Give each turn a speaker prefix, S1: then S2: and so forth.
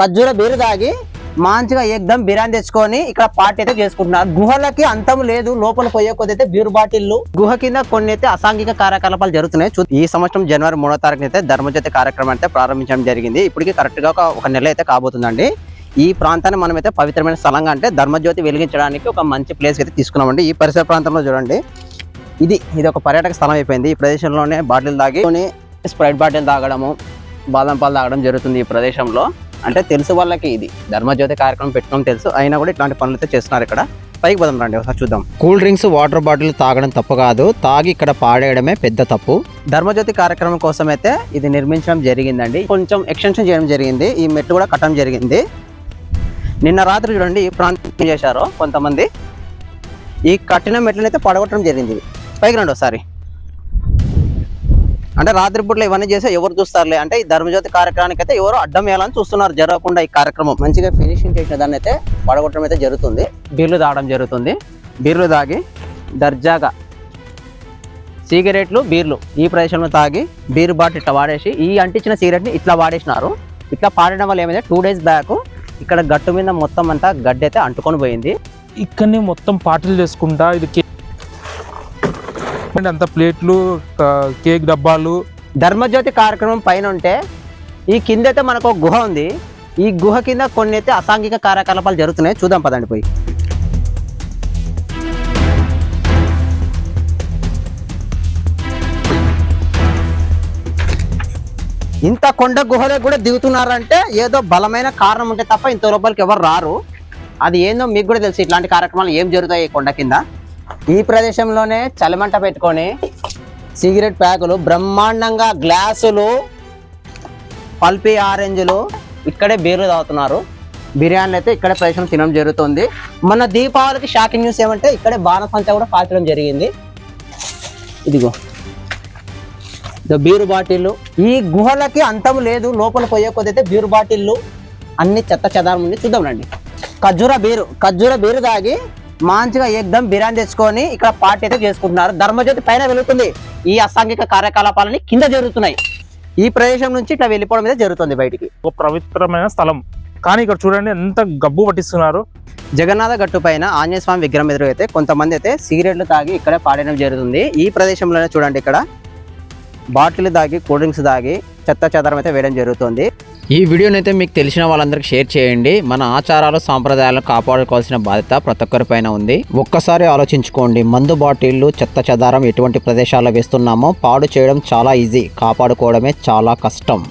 S1: ఖర్జూర బీరు తాగి మంచిగా ఏకదం బిర్యానీ తెచ్చుకొని ఇక్కడ పార్టీ అయితే చేసుకుంటున్నారు. గుహలకి అంతం లేదు, లోపల పోయే కొద్ది అయితే బీరు బాటిల్లు, గుహ కింద కొన్ని అయితే అసాంఘిక కార్యకలాపాలు జరుగుతున్నాయి. ఈ సంవత్సరం జనవరి 3వ తారీఖున అయితే ధర్మజ్యోతి కార్యక్రమం అయితే ప్రారంభించడం జరిగింది. ఇప్పటికి కరెక్ట్ గా ఒక నెల అయితే కాబోతుందండి. ఈ ప్రాంతాన్ని మనమైతే పవిత్రమైన స్థలంగా అంటే ధర్మజ్యోతి వెలిగించడానికి ఒక మంచి ప్లేస్ అయితే తీసుకున్నామండి. ఈ పరిసర ప్రాంతంలో చూడండి, ఇది ఒక పర్యాటక స్థలం అయిపోయింది. ఈ ప్రదేశంలోనే బాటిల్ తాగి స్ప్రైట్ బాటిల్ తాగడము, బాదం పాలు తాగడం జరుగుతుంది. ఈ ప్రదేశంలో అంటే తెలుసు వాళ్ళకి ఇది ధర్మజ్యోతి కార్యక్రమం పెట్టుకోవడం తెలుసు, అయినా కూడా ఇట్లాంటి పనులు అయితే చేస్తున్నారు. ఇక్కడ పైకి పోదాం రండి, ఒకసారి చూద్దాం. కూల్ డ్రింక్స్, వాటర్ బాటిల్ తాగడం తప్పు కాదు, తాగి ఇక్కడ పాడేయడమే పెద్ద తప్పు. ధర్మజ్యోతి కార్యక్రమం కోసం అయితే ఇది నిర్మించడం జరిగిందండి. కొంచెం ఎక్స్టెన్షన్ చేయడం జరిగింది, ఈ మెట్టు కూడా కట్టడం జరిగింది. నిన్న రాత్రి చూడండి ఈ ప్రాంతం చేశారో కొంతమంది, ఈ కట్టిన మెట్లను అయితే పడగొట్టడం జరిగింది. పైకి రండి ఒకసారి. అంటే రాత్రిపూట్ల ఇవన్నీ చేస్తే ఎవరు చూస్తారులే అంటే ఈ ధర్మజ్యోతి కార్యక్రమానికి అయితే ఎవరు అడ్డం వేయాలని చూస్తున్నారు. జరగకుండా ఈ కార్యక్రమం మంచిగా ఫినిషింగ్ చేసిన దాన్ని అయితే పడగొట్టడం అయితే జరుగుతుంది. బీర్లు తాగడం జరుగుతుంది. బీర్లు తాగి దర్జాగా సిగరెట్లు, బీర్లు ఈ ప్రదేశంలో తాగి బీరు బాటిల్ ఇట్లా వాడేసి ఈ అంటించిన సిగరెట్ని ఇట్లా వాడేసినారు. ఇట్లా పాడడం వల్ల ఏమైంది, 2 days బ్యాక్ ఇక్కడ గట్టు మీద మొత్తం అంతా గడ్డి అయితే అంటుకొని పోయింది.
S2: ఇక్కడనే మొత్తం పార్టీలు చేసుకుంటా, ఇది అంత ప్లేట్లు, కేక్ డబ్బాలు.
S1: ధర్మజ్యోతి కార్యక్రమం పైన ఉంటే ఈ కింద అయితే మనకు ఒక గుహ ఉంది. ఈ గుహ కింద కొన్ని అయితే అసాంఘిక కార్యకలాపాలు జరుగుతున్నాయి. చూద్దాం పదండి పోయి. ఇంత కొండ గుహలో కూడా దిగుతున్నారంటే ఏదో బలమైన కారణం ఉంటే తప్ప ఇంత లోపలికి ఎవరు రారు. అది ఏందో మీకు కూడా తెలుసు, ఇట్లాంటి కార్యక్రమాలు ఏం జరుగుతాయి ఈ కొండ కింద. ఈ ప్రదేశంలోనే చలిమంట పెట్టుకొని సిగరెట్ ప్యాకులు, బ్రహ్మాండంగా గ్లాసులు, పల్పీ ఆరెంజ్లు, ఇక్కడే బీర్లు తాగుతున్నారు. బిర్యానీ అయితే ఇక్కడే ప్రదేశం తినడం జరుగుతుంది. మన దీపావళికి షాకింగ్ న్యూస్ ఏమంటే ఇక్కడే బాణసంచ కూడా కాల్చడం జరిగింది. ఇదిగో బీరు బాటిల్లు. ఈ గుహలకి అంతం లేదు, లోపల పోయే కొద్ది అయితే బీరు బాటిల్లు అన్ని చెత్త చెదారం ఉంది. చూద్దాం రండి. ఖర్జూర బీరు తాగి మంచిగా ఏకదం బిర్యానీ తెచ్చుకొని ఇక్కడ పార్టీ అయితే చేసుకుంటున్నారు. ధర్మజ్యోతి పైన వెలుగుతుంది, ఈ అసాంఘిక కార్యకలాపాలని కింద జరుగుతున్నాయి. ఈ ప్రదేశం నుంచి ఇట్లా వెళ్ళిపోవడం అయితే జరుగుతుంది బయటికి.
S2: ఒక పవిత్రమైన స్థలం, కానీ ఇక్కడ చూడండి ఎంత గబ్బు పట్టిస్తున్నారు.
S1: జగన్నాథ గట్టు పైన ఆంజనేయ స్వామి విగ్రహం ఎదురు అయితే కొంతమంది అయితే సిగరెట్లు తాగి ఇక్కడే పాడడం జరుగుతుంది. ఈ ప్రదేశంలోనే చూడండి, ఇక్కడ బాటిల్ తాగి, కూల్ డ్రింక్స్ తాగి చెత్త చెదారం అయితే వేయడం జరుగుతుంది. ఈ వీడియోని అయితే మీకు తెలిసిన వాళ్ళందరికీ షేర్ చేయండి. మన ఆచారాలు, సాంప్రదాయాలను కాపాడుకోవాల్సిన బాధ్యత ప్రతి ఒక్కరి పైన ఉంది. ఒక్కసారి ఆలోచించుకోండి, మందు బాటిళ్లు, చెత్త చెదారం ఎటువంటి ప్రదేశాల్లో వేస్తున్నామో పాడు చేయడం చాలా ఈజీ, కాపాడుకోవడమే చాలా కష్టం.